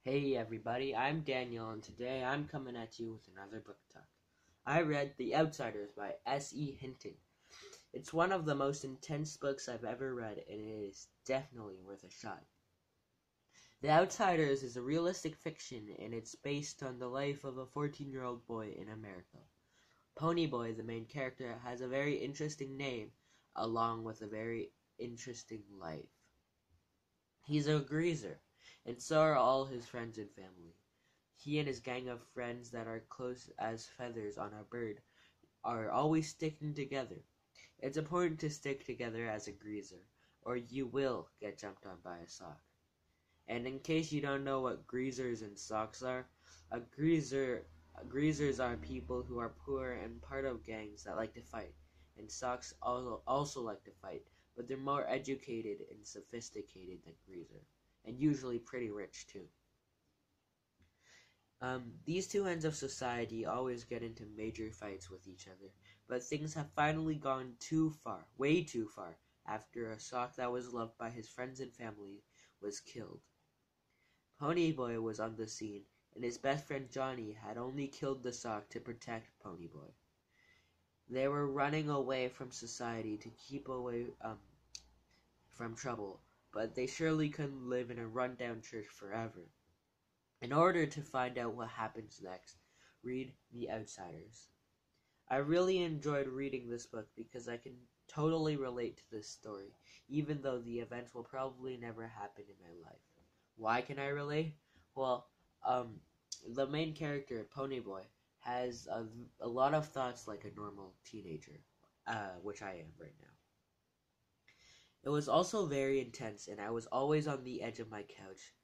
Hey everybody, I'm Daniel and today I'm coming at you with another book talk. I read The Outsiders by S.E. Hinton. It's one of the most intense books I've ever read and it is definitely worth a shot. The Outsiders is a realistic fiction and it's based on the life of a 14-year-old boy in America. Ponyboy, the main character, has a very interesting name along with a very interesting life. He's a greaser, and so are all his friends and family. He and his gang of friends that are close as feathers on a bird are always sticking together. It's important to stick together as a greaser, or you will get jumped on by a sock. And in case you don't know what greasers and socks are, greasers are people who are poor and part of gangs that like to fight, and socks also like to fight, but they're more educated and sophisticated than greaser, and usually pretty rich too. These two ends of society always get into major fights with each other, but things have finally gone too far, way too far, after a sock that was loved by his friends and family was killed. Ponyboy was on the scene, and his best friend Johnny had only killed the sock to protect Ponyboy. They were running away from society to keep away from trouble, but they surely couldn't live in a rundown church forever. In order to find out what happens next, read The Outsiders. I really enjoyed reading this book because I can totally relate to this story, even though the events will probably never happen in my life. Why can I relate? Well, the main character, Ponyboy, has a lot of thoughts like a normal teenager, which I am right now. It was also very intense, and I was always on the edge of my couch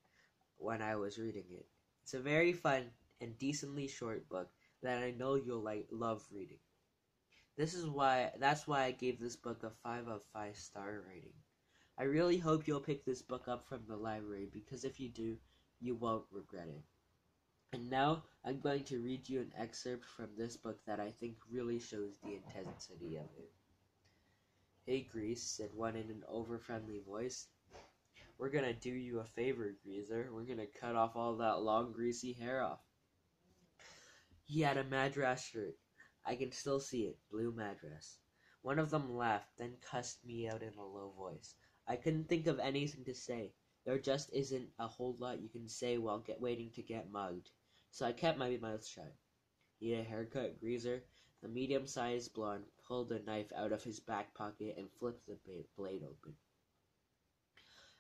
when I was reading it. It's a very fun and decently short book that I know you'll love reading. That's why I gave this book a 5 of 5 star rating. I really hope you'll pick this book up from the library because if you do, you won't regret it. And now I'm going to read you an excerpt from this book that I think really shows the intensity of it. "Hey Grease," said one in an over-friendly voice. "We're gonna do you a favor, Greaser. We're gonna cut off all that long, greasy hair off." He had a Madras shirt. I can still see it, blue Madras. One of them laughed, then cussed me out in a low voice. I couldn't think of anything to say. There just isn't a whole lot you can say while waiting to get mugged, so I kept my mouth shut. "Need a haircut, Greaser?" The medium-sized blonde pulled a knife out of his back pocket and flipped the blade open.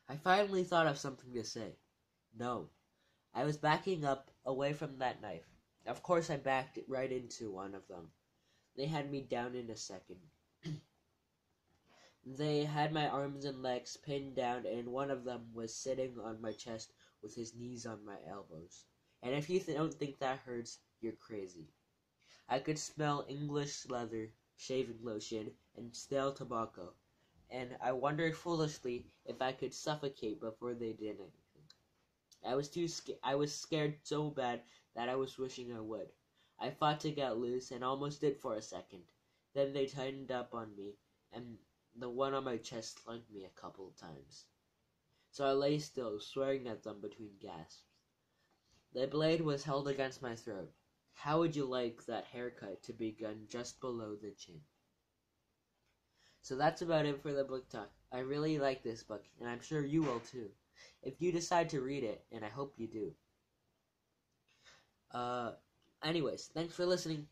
I finally thought of something to say. No. I was backing up away from that knife. Of course I backed right into one of them. They had me down in a second. They had my arms and legs pinned down, and one of them was sitting on my chest with his knees on my elbows. And if you don't think that hurts, you're crazy. I could smell English leather, shaving lotion, and stale tobacco, and I wondered foolishly if I could suffocate before they did anything. I was scared so bad that I was wishing I would. I fought to get loose and almost did for a second. Then they tightened up on me, and the one on my chest slugged me a couple of times. So I lay still, swearing at them between gasps. The blade was held against my throat. How would you like that haircut to begin just below the chin? So that's about it for the book talk. I really like this book, and I'm sure you will too, if you decide to read it, and I hope you do. Anyways, thanks for listening.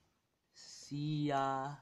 See ya.